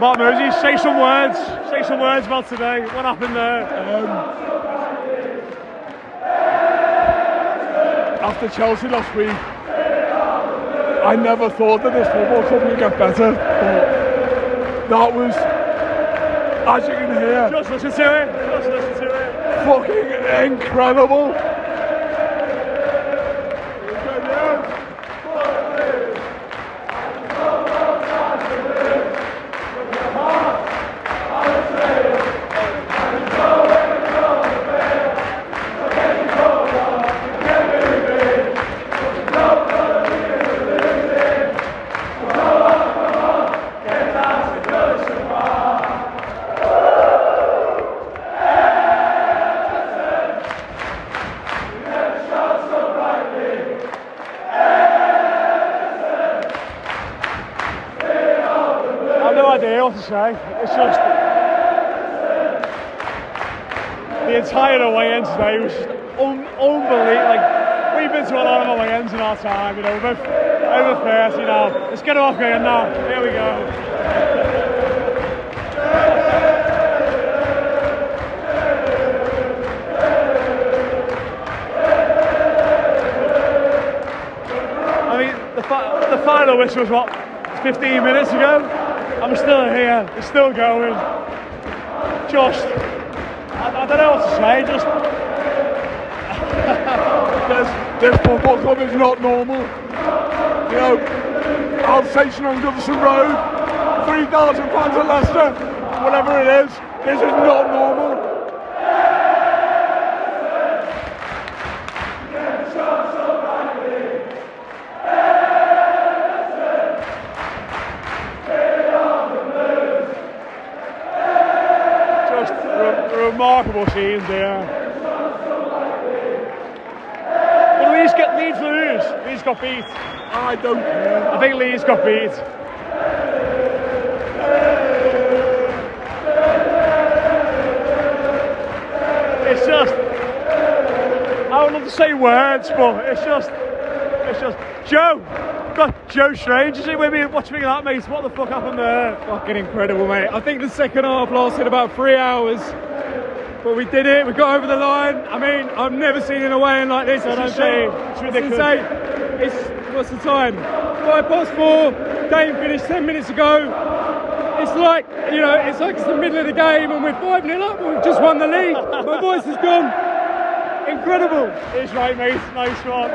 Mark Mosey, say some words about today. What happened there? After Chelsea last week, I never thought that this football club would get better, but that was, as you can hear, Just listen to it. fucking incredible. What to say. It's just the entire away end today was just unbelievable. Like, we've been to a lot of away ends in our time, you know, we're both over 30 now. Let's get it off going now. Here we go. I mean, the final whistle was what, 15 minutes ago? I'm still here, it's still going. Just, I don't know what to say, just... this football club is not normal. You know, Alsatian on Goodison Road, 3,000 fans at Leicester, whatever it is, this is not normal. Remarkable scenes there. But Leeds lose. Leeds got beat. I don't care. I think Leeds got beat. It's just, I would love to say words, but it's just Joe. Got Joe Strange, is it with me? Watch me that, mate. What the fuck happened there? Fucking incredible, mate. I think the second half lasted about 3 hours. But we did it, we got over the line. I mean, I've never seen an away end like this, I don't think. It's ridiculous. It's insane. What's the time? 4:05. Game finished 10 minutes ago. It's like, you know, it's like it's the middle of the game and we're 5-0 up and we've just won the league. My voice is gone. Incredible. It's right, mate. Nice one.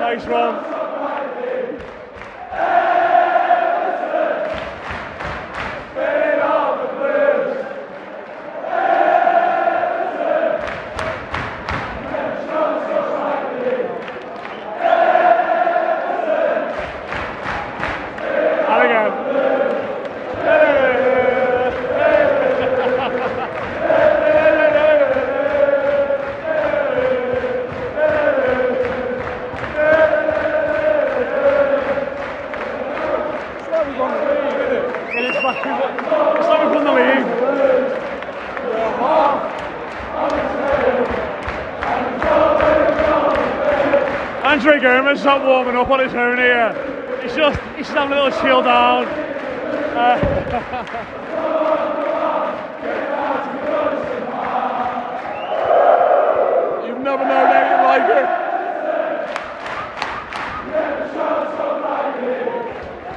Andre Gomes is not warming up on his own here. He's just having a little chill down. You've never known anything like it.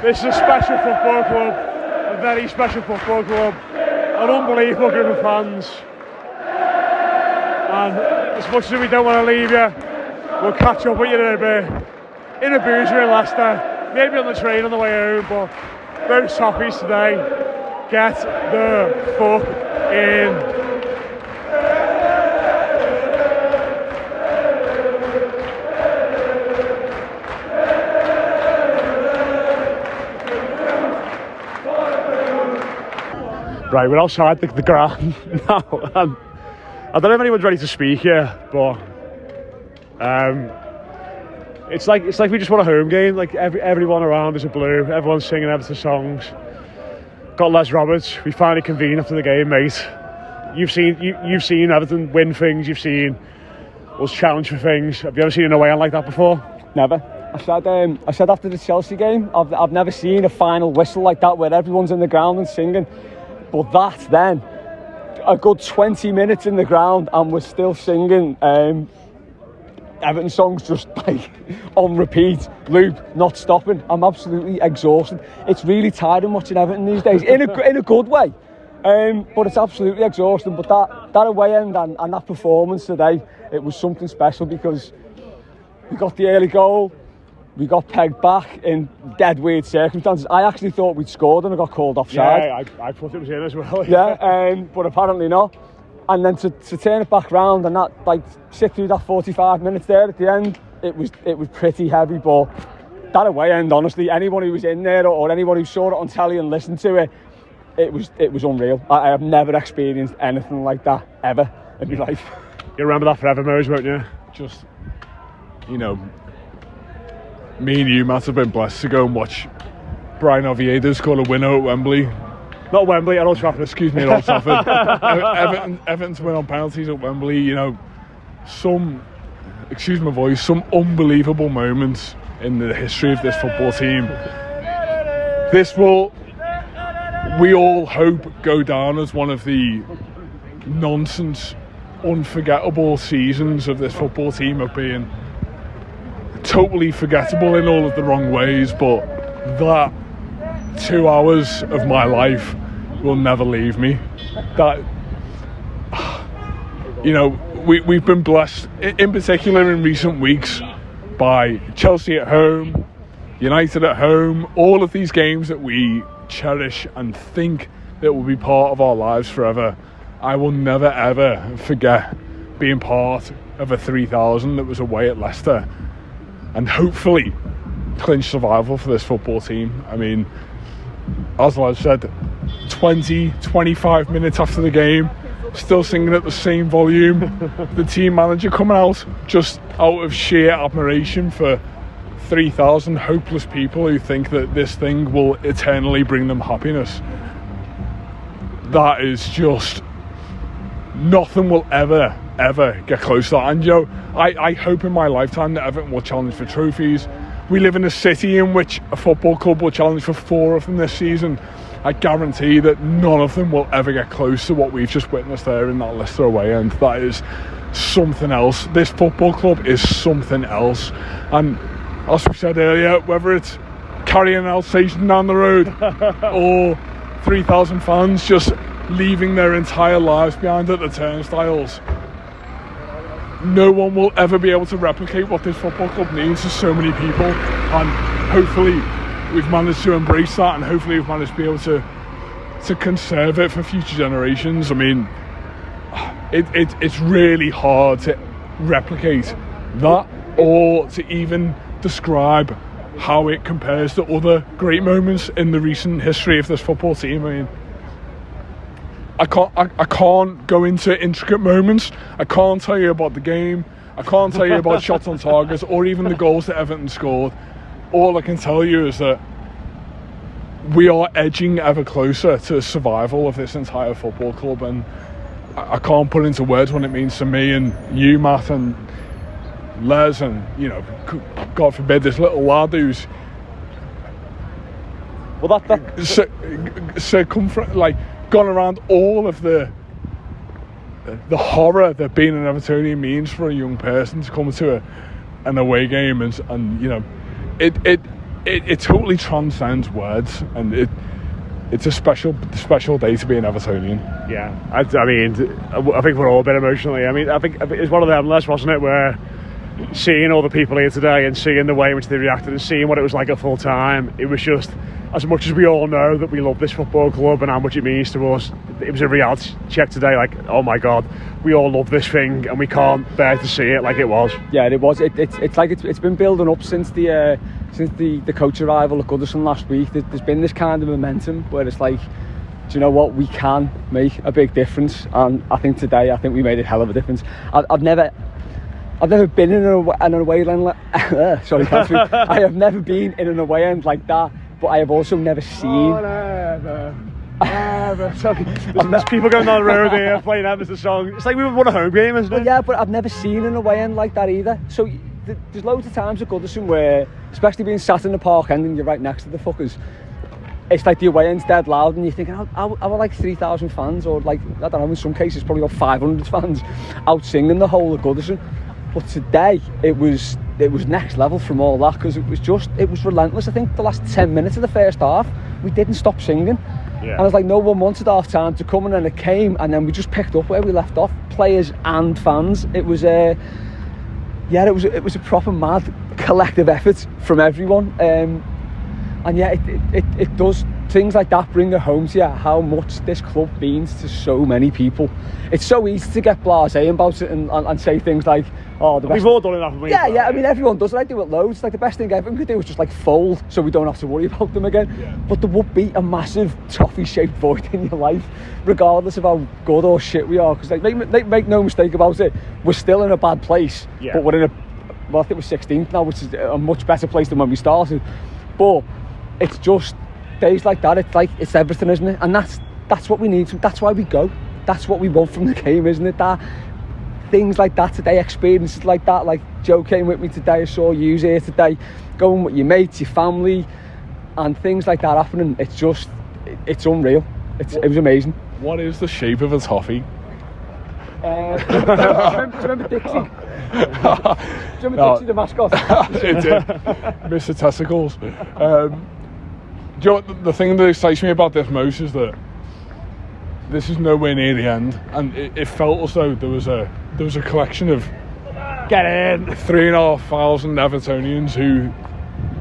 This is a special football club, a very special football club, an unbelievable group of fans. And as much as we don't want to leave you, we'll catch up with you in a bit. In a boozer in Leicester, maybe on the train on the way home, but both Toffees today. Get the fuck in. Right, we're outside the ground now. I don't know if anyone's ready to speak here, but it's like we just won a home game. Like everyone around is a blue. Everyone's singing Everton songs. Got Les Roberts. We finally convened after the game, mate. You've seen Everton win things. You've seen us challenge for things. Have you ever seen an away end like that before? Never. I said after the Chelsea game, I've never seen a final whistle like that where everyone's in the ground and singing. But that then, a good 20 minutes in the ground and we're still singing Everton songs just like on repeat, loop, not stopping. I'm absolutely exhausted. It's really tiring watching Everton these days, in a good way. But it's absolutely exhausting. But that away end and that performance today, it was something special because we got the early goal, we got pegged back in dead weird circumstances. I actually thought we'd scored and I got called offside. Yeah, I thought it was in as well. Yeah, but apparently not. And then to turn it back round and that, like, sit through that 45 minutes there at the end, it was pretty heavy. But that away end, honestly, anyone who was in there or anyone who saw it on telly and listened to it, it was unreal. I have never experienced anything like that ever in my life. You remember that forever, Mose, won't you? Just, you know, me and you, Matt, have been blessed to go and watch Brian Oviedo score a winner at Wembley. Not Wembley, at Old Trafford. Excuse me, at Old Trafford. Everton to win on penalties at Wembley. You know, some unbelievable moments in the history of this football team. This will, we all hope, go down as one of the nonsense, unforgettable seasons of this football team, of being totally forgettable in all of the wrong ways. But that 2 hours of my life will never leave me. That, you know, we've been blessed, in particular in recent weeks, by Chelsea at home, United at home, all of these games that we cherish and think that will be part of our lives forever. I will never ever forget being part of a 3,000 that was away at Leicester and hopefully clinch survival for this football team. I mean, as I said, 25 minutes after the game, still singing at the same volume. The team manager coming out just out of sheer admiration for 3,000 hopeless people who think that this thing will eternally bring them happiness. That is just, nothing will ever get close to that. And you know, I hope in my lifetime that Everton will challenge for trophies. We live in a city in which a football club will challenge for 4 of them this season. I guarantee that none of them will ever get close to what we've just witnessed there in that Leicester away end. That is something else. This football club is something else. And as we said earlier, whether it's carrying an Alsatian down the road or 3,000 fans just leaving their entire lives behind at the turnstiles, no one will ever be able to replicate what this football club needs to so many people. And hopefully we've managed to embrace that, and hopefully we've managed to be able to conserve it for future generations. I mean, it's really hard to replicate that or to even describe how it compares to other great moments in the recent history of this football team. I mean, I can't go into intricate moments. I can't tell you about the game. I can't tell you about shots on targets or even the goals that Everton scored. All I can tell you is that we are edging ever closer to survival of this entire football club, and I can't put into words what it means to me and you, Matt, and Les, and, you know, God forbid, this little lad who's circumference, like, gone around all of the horror that being an Evertonian means for a young person to come to an away game, and you know, it totally transcends words, and it's a special day to be an Evertonian. Yeah, I mean, I think we're all a bit emotionally. I mean, I think it's one of them, Les, wasn't it, where seeing all the people here today and seeing the way in which they reacted and seeing what it was like at full time, it was just, as much as we all know that we love this football club and how much it means to us, it was a reality check today, like, oh my God, we all love this thing and we can't bear to see it like it was. Yeah, it was. It's like it's been building up since the coach arrival at Goodison last week. There's been this kind of momentum where it's like, do you know what, we can make a big difference, and I think today, we made a hell of a difference. I've never been in an away end sorry, can't speak. I have never been in an away end like that, but I have also never seen. There's people going down the road here playing Everton song. It's like we won a home game, isn't it? Yeah, but I've never seen an away end like that either. So there's loads of times at Goodison where, especially being sat in the park end and you're right next to the fuckers, it's like the away end's dead loud, and you're thinking, how are like 3,000 fans, or like, I don't know, in some cases probably about 500 fans out singing the whole of Goodison. But today it was next level from all that, because it was relentless. I think the last 10 minutes of the first half we didn't stop singing. Yeah. And it's like no one wanted half time to come, and then it came, and then we just picked up where we left off, players and fans. It was it was a proper mad collective effort from everyone. And yeah, it does things like that bring it home to you, how much this club means to so many people. It's so easy to get blasé about it and say things like, oh, the best... We've all done it, haven't we? Yeah, I mean, everyone does it. I do it loads. Like, the best thing Everton could do is just like fold, so we don't have to worry about them again. Yeah. But there would be a massive toffee-shaped void in your life, regardless of how good or shit we are. Because make no mistake about it, we're still in a bad place. Yeah. But we're in I think we're 16th now, which is a much better place than when we started. But it's just days like that. It's everything, isn't it? And that's what we need. That's why we go. That's what we want from the game, isn't it? That things like that today, experiences like that. Like Joe came with me today. I saw you here today, going with your mates, your family, and things like that happening. It's unreal. It was amazing. What is the shape of a toffee? Remember Dixie? Dixie, the mascot? It did. Mr. Testicles. Do you know what, the thing that excites me about this most is that this is nowhere near the end, and it felt as though there was a collection of Get in! 3,500 Evertonians who...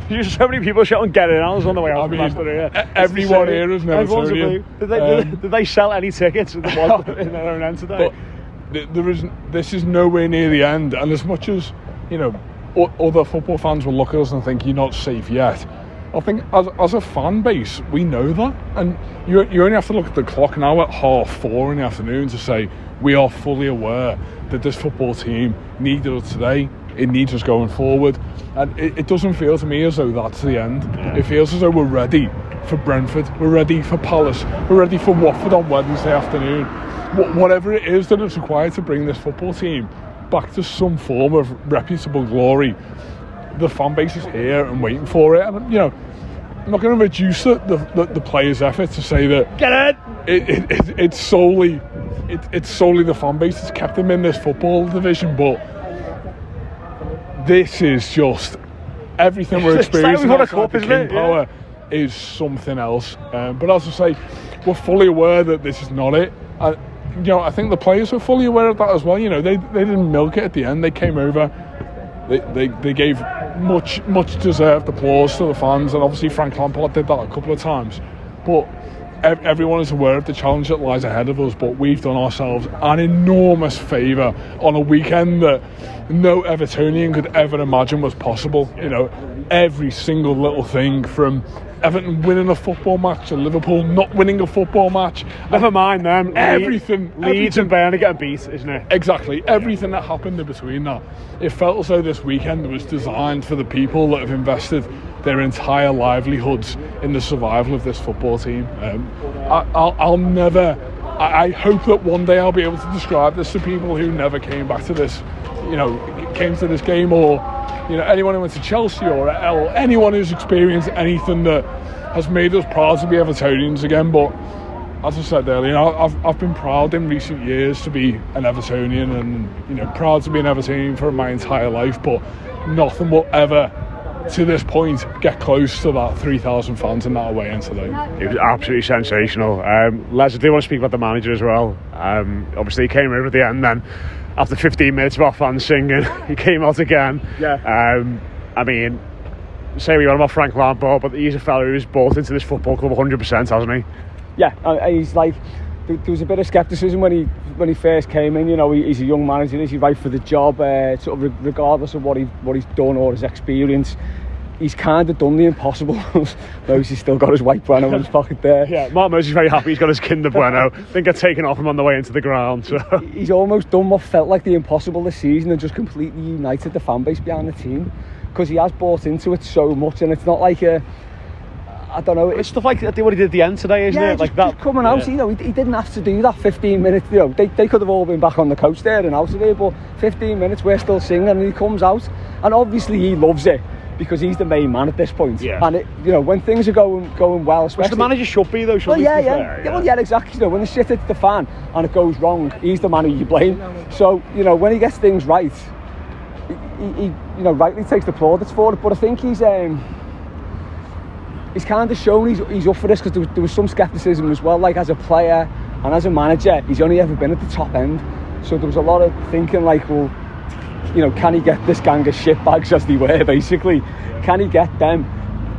There's so many people shouting "Get in!" I was on the way out. I mean, from Leicester, everyone here is an Evertonian. Did they sell any tickets in their own end today? But this is nowhere near the end, and as much as, you know, other football fans will look at us and think you're not safe yet, I think as a fan base we know that, and you only have to look at the clock now at 4:30 in the afternoon to say we are fully aware that this football team needed us today, it needs us going forward, and it doesn't feel to me as though that's the end. It feels as though we're ready for Brentford, we're ready for Palace, we're ready for Watford on Wednesday afternoon. Whatever it is that is required to bring this football team back to some form of reputable glory, the fan base is here and waiting for it. And, you know, I'm not going to reduce the players' effort to say that Get it! It's solely the fan base that's kept them in this football division, but this is just everything we're experiencing. It's like we've won a cup, isn't it? Power is something else. But as I say, we're fully aware that this is not it. You know, I think the players are fully aware of that as well. You know, they didn't milk it at the end. They came over. They gave much deserved applause to the fans, and obviously Frank Lampard did that a couple of times. But everyone is aware of the challenge that lies ahead of us. But we've done ourselves an enormous favour on a weekend that no Evertonian could ever imagine was possible. You know, every single little thing from Everton winning a football match to Liverpool not winning a football match. Never mind them. Everything. Leeds and Burnley getting beat, isn't it? Exactly. Everything that happened in between that. It felt as though this weekend was designed for the people that have invested their entire livelihoods in the survival of this football team. I'll never... I hope that one day I'll be able to describe this to people who never came back to this, you know, came to this game, or, you know, anyone who went to Chelsea or anyone who's experienced anything that has made us proud to be Evertonians again. But as I said earlier, I've been proud in recent years to be an Evertonian, and, you know, proud to be an Evertonian for my entire life, but nothing will ever, to this point, get close to that 3,000 fans in that away end today. It was absolutely sensational. Les, I do want to speak about the manager as well. Obviously he came over at the end then, after 15 minutes of our fans singing, he came out again. Yeah. I mean, say what you want about Frank Lampard, but he's a fellow who's bought into this football club 100%, hasn't he? Yeah, he's like, there was a bit of scepticism when he first came in. You know, he's a young manager, is he right for the job? Sort of regardless of what he's done or his experience, he's kind of done the impossible. Mosey's still got his white Bueno in his pocket there. Yeah, Mark Mosey's very happy he's got his Kinder Bueno. I think got taken off him on the way into the ground. So. He's almost done what felt like the impossible this season and just completely united the fan base behind the team, because he has bought into it so much, and it's not like I don't know. It's stuff like what he did at the end today, isn't it? Like that. Just coming out, you know, he didn't have to do that 15 minutes. You know, they could have all been back on the coach there and out of here, but 15 minutes, we're still singing, and he comes out, and obviously he loves it. because he's the main man at this point. Yeah. And when things are going well, especially which the manager should be though. Shouldn't he, to be fair? Well, yeah, exactly. When the shit hits the fan and it goes wrong, he's the man who you blame. So when he gets things right, he rightly takes the plaudits for it. But I think he's kind of shown he's up for this, because there was some scepticism as well. Like, as a player and as a manager, he's only ever been at the top end. So there was a lot of thinking like, well, can he get this gang of shitbags, as they were, basically? Can he get them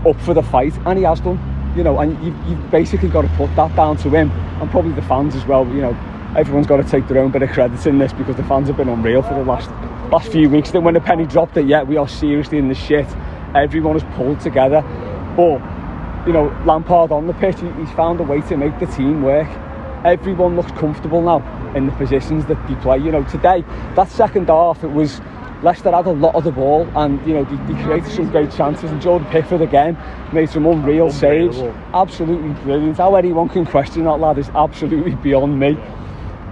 up for the fight? And he has done. And you've basically got to put that down to him, and probably the fans as well. Everyone's got to take their own bit of credit in this, because the fans have been unreal for the last few weeks. Then when the penny dropped it, we are seriously in the shit. Everyone has pulled together. But, Lampard on the pitch, he's found a way to make the team work. Everyone looks comfortable now in the positions that they play. Today, that second half, it was Leicester had a lot of the ball, and they created some great chances, and Jordan Pickford again made some unreal saves. Absolutely brilliant. How anyone can question that lad is absolutely beyond me.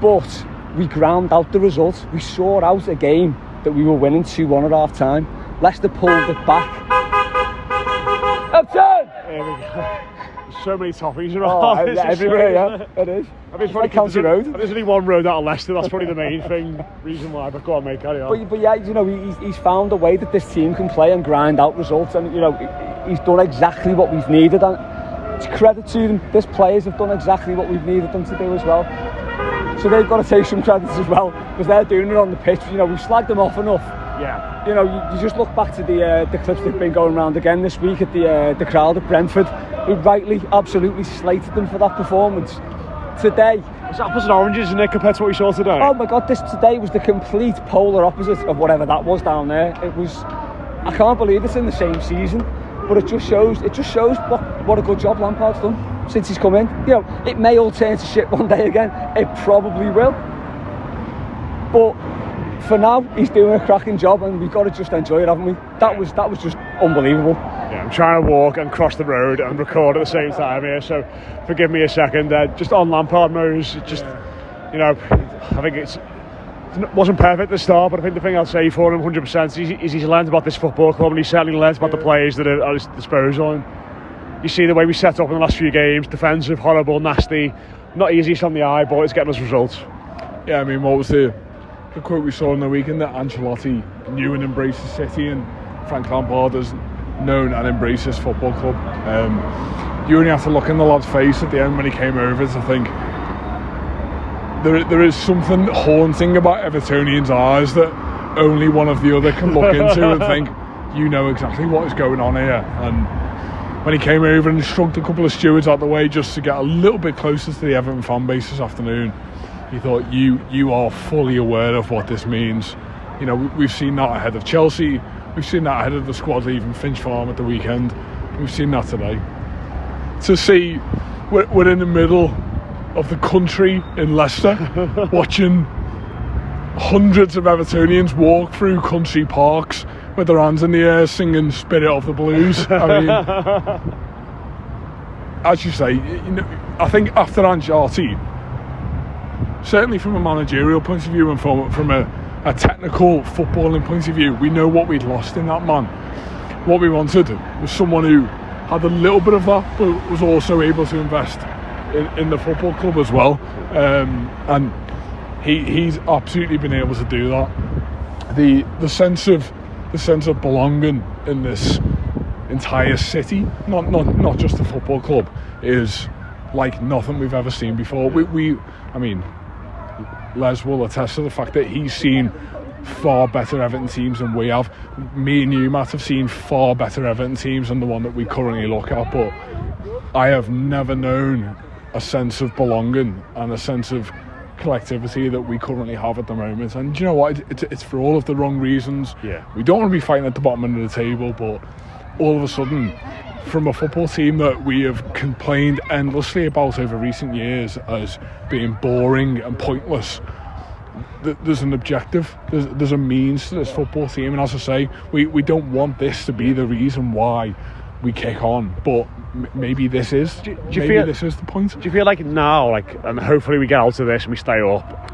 But we ground out the result. We saw out a game that we were winning 2-1 at half time. Leicester pulled it back. Everton! There we go. So many Toffees around. Everywhere, it is. I mean, it's like County Road. There's only one road out of Leicester. That's probably the main reason why. But go on, mate, carry on. But yeah, he's found a way that this team can play and grind out results, and he's done exactly what we've needed. And it's credit to them. These players have done exactly what we've needed them to do as well. So they've got to take some credit as well, because they're doing it on the pitch. We've slagged them off enough. Yeah. You just look back to the clips that've been going around again this week at the crowd at Brentford, who rightly, absolutely slated them for that performance. Today, it's apples and oranges, isn't it, compared to what we saw today? Oh my God, today was the complete polar opposite of whatever that was down there. It was, I can't believe it's in the same season, but it just shows what a good job Lampard's done since he's come in. It may all turn to shit one day again. It probably will. But for now, he's doing a cracking job, and we've got to just enjoy it, haven't we? That was just unbelievable. Yeah, I'm trying to walk and cross the road and record at the same time here, so forgive me a second. Just on Lampard moves, I think it wasn't perfect at the start, but I think the thing I'll say for him 100% is he's learned about this football club, and he's certainly learned about the players that are at his disposal. And you see the way we set up in the last few games, defensive, horrible, nasty, not easy on the eye, but it's getting us results. Yeah, I mean, what was the quote we saw in the weekend, that Ancelotti knew and embraced the City, and Frank Lampard has known and embraced this football club. You only have to look in the lad's face at the end when he came over to think there is something haunting about Evertonians' eyes that only one of the other can look into and think, exactly what is going on here. And when he came over and shrugged a couple of stewards out the way just to get a little bit closer to the Everton fan base this afternoon, he thought, you are fully aware of what this means. We've seen that ahead of Chelsea. We've seen that ahead of the squad leaving Finch Farm at the weekend. We've seen that today. To see we're in the middle of the country in Leicester, watching hundreds of Evertonians walk through country parks with their hands in the air, singing "Spirit of the Blues." I mean, as you say, I think after Ancelotti, certainly from a managerial point of view and from a technical footballing point of view, we know what we'd lost in that man. What we wanted was someone who had a little bit of that, but was also able to invest in the football club as well. And he's absolutely been able to do that. The sense of belonging in this entire city, not just the football club, is like nothing we've ever seen before. I mean, Les will attest to the fact that he's seen far better Everton teams than we have. Me and you, Matt, have seen far better Everton teams than the one that we currently look at, but I have never known a sense of belonging and a sense of collectivity that we currently have at the moment. And do you know what, it's for all of the wrong reasons. Yeah. We don't want to be fighting at the bottom end of the table, but all of a sudden, from a football team that we have complained endlessly about over recent years as being boring and pointless, there's an objective, there's a means to this football team. And as I say, we don't want this to be the reason why we kick on, but maybe this is. This is the point. Do you feel like now, and hopefully we get out of this and we stay up,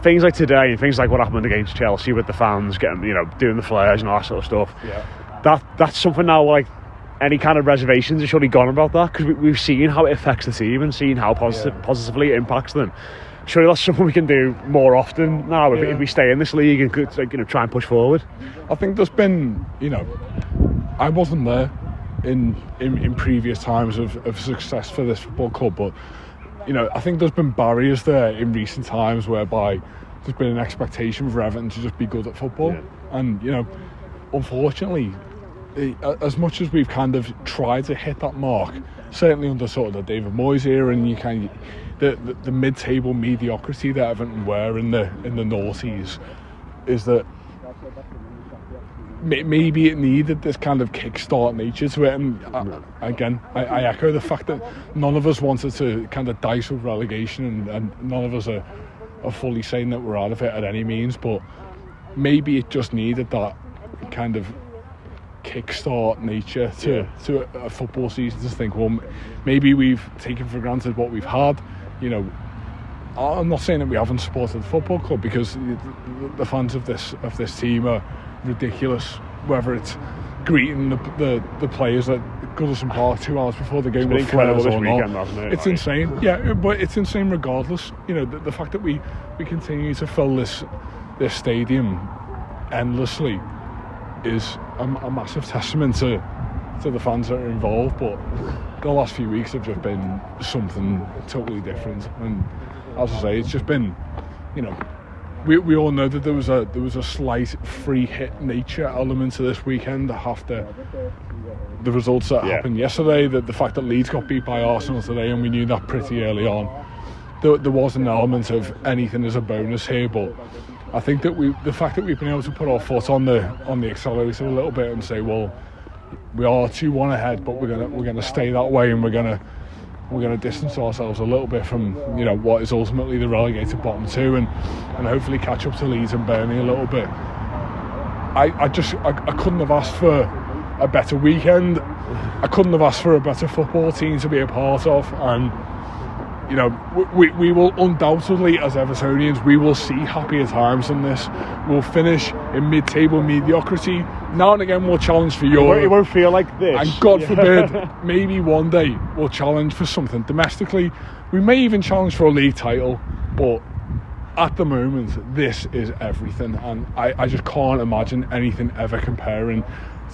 things like today and things like what happened against Chelsea with the fans getting, doing the flares and all that sort of stuff. Yeah. that's something now, like, any kind of reservations are surely gone about that, because we've seen how it affects the team and seen how positively it impacts them. Surely that's something we can do more often now if we stay in this league and could, like, try and push forward. I think there's been, I wasn't there in previous times of success for this football club, but I think there's been barriers there in recent times whereby there's been an expectation for Everton to just be good at football, and unfortunately, as much as we've kind of tried to hit that mark, certainly under sort of the David Moyes era, and the mid-table mediocrity that Everton were in the noughties, is that maybe it needed this kind of kickstart nature to it. And I echo the fact that none of us wanted to kind of dice with relegation, and none of us are fully saying that we're out of it at any means, but maybe it just needed that kind of kickstart nature to a football season, to think, well, maybe we've taken for granted what we've had. I'm not saying that we haven't supported the football club, because the fans of this team are ridiculous, whether it's greeting the players at Goodison Park 2 hours before the game with flares or not. It's insane. But it's insane regardless. The fact that we continue to fill this stadium endlessly is a massive testament to the fans that are involved. But the last few weeks have just been something totally different, and as I say, it's just been, we all know that there was a slight free hit nature element to this weekend after the results that happened yesterday. The fact that Leeds got beat by Arsenal today, and we knew that pretty early on. There was an element of anything as a bonus here, but I think that the fact that we've been able to put our foot on the accelerator a little bit and say, well, we are 2-1 ahead, but we're gonna stay that way, and we're gonna distance ourselves a little bit from what is ultimately the relegated bottom two, and hopefully catch up to Leeds and Burnley a little bit. I couldn't have asked for a better weekend. I couldn't have asked for a better football team to be a part of, and we will undoubtedly, as Evertonians, we will see happier times than this. We'll finish in mid-table mediocrity. Now and again we'll challenge for Europe. It won't feel like this. And God forbid, maybe one day we'll challenge for something domestically. We may even challenge for a league title, but at the moment this is everything, and I just can't imagine anything ever comparing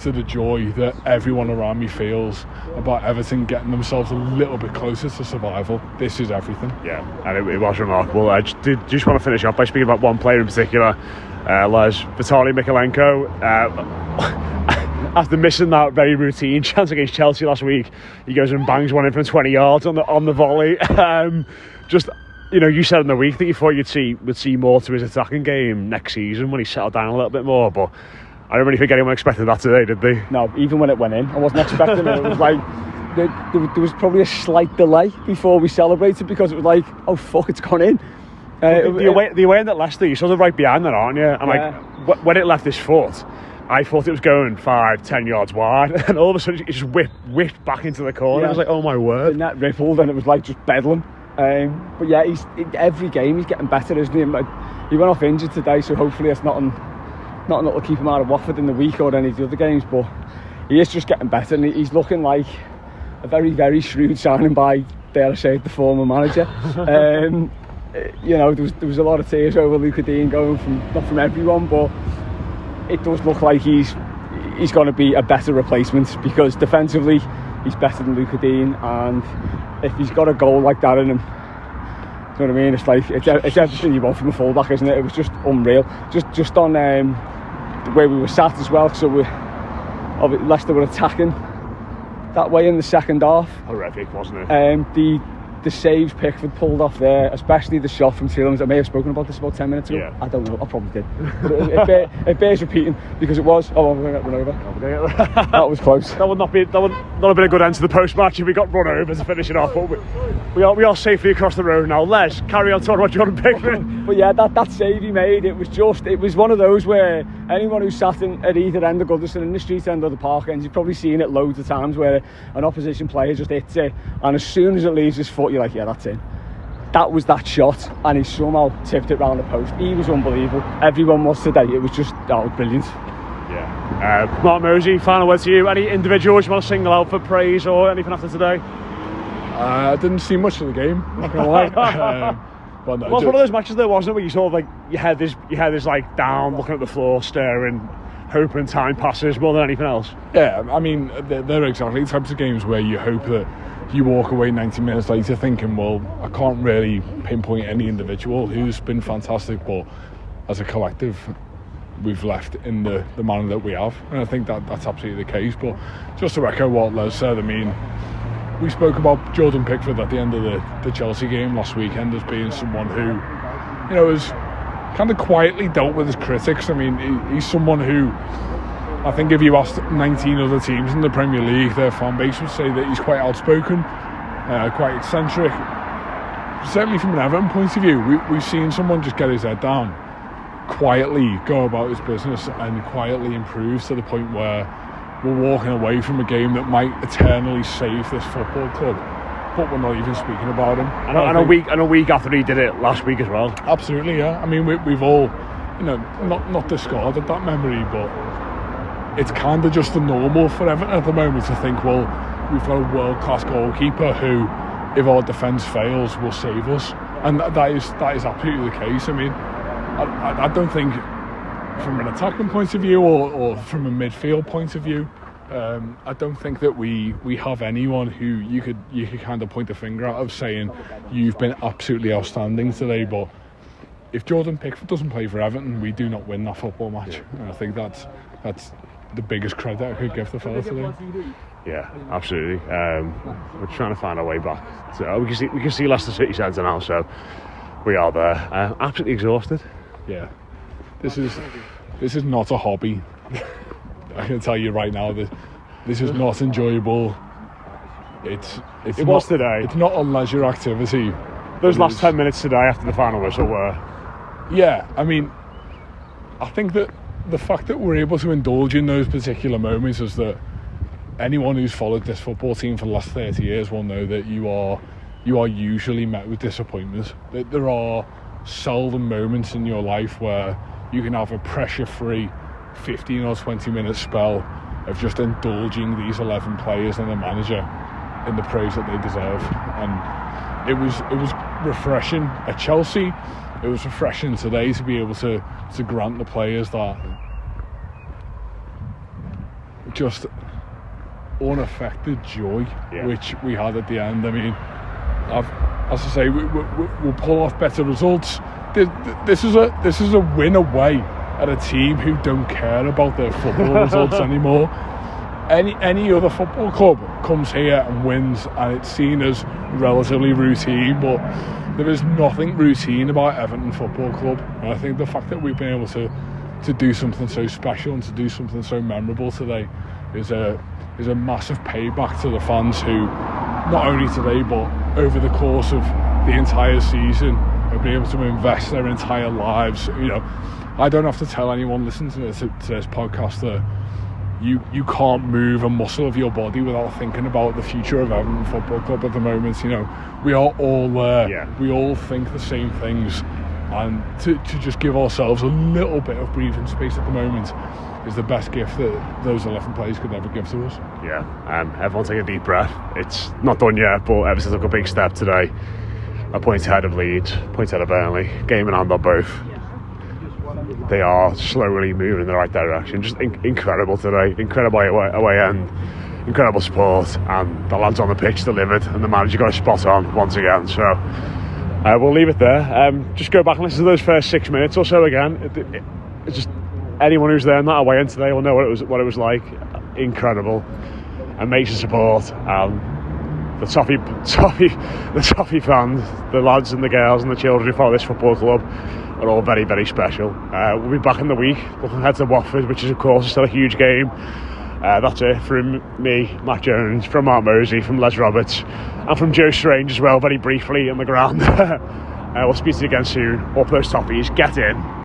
to the joy that everyone around me feels about Everton getting themselves a little bit closer to survival. This is everything. Yeah, and it was remarkable. I just want to finish up by speaking about one player in particular, Vitaly Mykolenko. After missing that very routine chance against Chelsea last week, he goes and bangs one in from 20 yards on the volley. You said in the week that you thought would see more to his attacking game next season when he settled down a little bit more, but I don't really think anyone expected that today, did they? No, even when it went in, I wasn't expecting it. It was like there was probably a slight delay before we celebrated, because it was like, oh fuck, it's gone in. The away end at Leicester, you're sort of right behind that, aren't you? And when it left his foot, I thought it was going 5-10 yards wide, and all of a sudden it just whipped back into the corner. I was like, oh my word. The net rippled, and it was like just bedlam. But yeah, every game he's getting better, isn't he? He went off injured today, so hopefully it's not enough to keep him out of Watford in the week or any of the other games, but he is just getting better, and he's looking like a very, very shrewd signing by, dare I say, the former manager. There was a lot of tears over Luca Dean going not from everyone, but it does look like he's going to be a better replacement, because defensively he's better than Luca Dean, and if he's got a goal like that in him, you know what I mean? It's like it's everything you want from a fullback, isn't it? It was just unreal. Just on where we were sat as well, so Leicester were attacking that way in the second half. Horrific, wasn't it? The saves Pickford pulled off there, especially the shot from Tielemans. I may have spoken about this about 10 minutes ago. Yeah. I don't know, I probably did. But it bears repeating, because it was. Oh, I'm going to get run over. That was close. That would not have been a good end to the post-match if we got run over to finish it off. But we are safely across the road now. Les, carry on talking about Jordan Pickford. But yeah, that save he made, it was one of those where anyone who sat at either end of Goodison, in the street end or the park end, you've probably seen it loads of times where an opposition player just hits it, and as soon as it leaves his foot, you're like, yeah, that's in. That was that shot, and he somehow tipped it round the post. He was unbelievable. Everyone was today. It was just brilliant. Yeah. Mark Mosey, final word to you. Any individuals you want to single out for praise or anything after today? I didn't see much of the game, not gonna lie. But no, Well, it's one of those matches there, wasn't it, where you sort of like your head is like down, looking at the floor, staring, hoping time passes more than anything else. Yeah, I mean, they're exactly the types of games where you hope that you walk away 90 minutes later thinking, well, I can't really pinpoint any individual who's been fantastic, but as a collective, we've left in the manner that we have, and I think that's absolutely the case. But just to echo what Les said, I mean, we spoke about Jordan Pickford at the end of the Chelsea game last weekend as being someone who, you know, has kind of quietly dealt with his critics. I mean, he's someone who, I think if you asked 19 other teams in the Premier League, their fan base would say that he's quite outspoken, quite eccentric. Certainly from an Everton point of view, we've seen someone just get his head down, quietly go about his business and quietly improve to the point where we're walking away from a game that might eternally save this football club, but we're not even speaking about him. And a week after he did it last week as well. Absolutely, yeah. I mean, we've all, you know, not discarded that memory, but it's kind of just the normal for Everton at the moment to think, well, we've got a world-class goalkeeper who, if our defence fails, will save us, and that is absolutely the case. I mean, I don't think, from an attacking point of view or from a midfield point of view, I don't think that we have anyone who you could kind of point the finger at of saying you've been absolutely outstanding today. But if Jordan Pickford doesn't play for Everton, we do not win that football match. And I think that's the biggest credit I could give the fella today. Yeah, absolutely. We're trying to find our way back. So we can see Leicester City Centre now, so we are there. Absolutely exhausted. Yeah, this is not a hobby. I can tell you right now that this is not enjoyable. It was today. It's not a leisure activity. Those last 10 minutes today after the final whistle were. Yeah, I mean, I think that the fact that we're able to indulge in those particular moments is that anyone who's followed this football team for the last 30 years will know that you are usually met with disappointment. That there are seldom moments in your life where you can have a pressure-free 15 or 20 minute spell of just indulging these 11 players and the manager in the praise that they deserve. And it was refreshing at Chelsea. It was refreshing today to be able to grant the players that just unaffected joy, which we had at the end. I mean, as I say, we'll pull off better results. This is a win away at a team who don't care about their football results anymore. Any other football club comes here and wins, and it's seen as relatively routine, but there is nothing routine about Everton Football Club. And I think the fact that we've been able to do something so special and to do something so memorable today is a massive payback to the fans who, not only today but over the course of the entire season, have been able to invest their entire lives. You know, I don't have to tell anyone listening to this podcast that you can't move a muscle of your body without thinking about the future of Everton Football Club at the moment. You know, we are all there. Yeah. We all think the same things, and to just give ourselves a little bit of breathing space at the moment is the best gift that those 11 players could ever give to us. Yeah, everyone take a deep breath. It's not done yet, but Everton took a big step today. A point ahead of Leeds, point ahead of Burnley, game in hand on both. They are slowly moving in the right direction. Just incredible today. Incredible away end, incredible support, and the lads on the pitch delivered, and the manager got a spot on once again. So we'll leave it there. Just go back and listen to those first 6 minutes or so again. It's just anyone who's there in that away end today will know what it was like. Incredible, amazing support. The Toffee fans, the lads and the girls and the children who follow this football club are all very, very special. We'll be back in the week, looking ahead to Watford, which is of course still a huge game. That's it from me, Matt Jones, from Mark Mosey, from Les Roberts, and from Joe Strange as well, very briefly on the ground. We'll speak to you again soon. Up those Toffees, get in.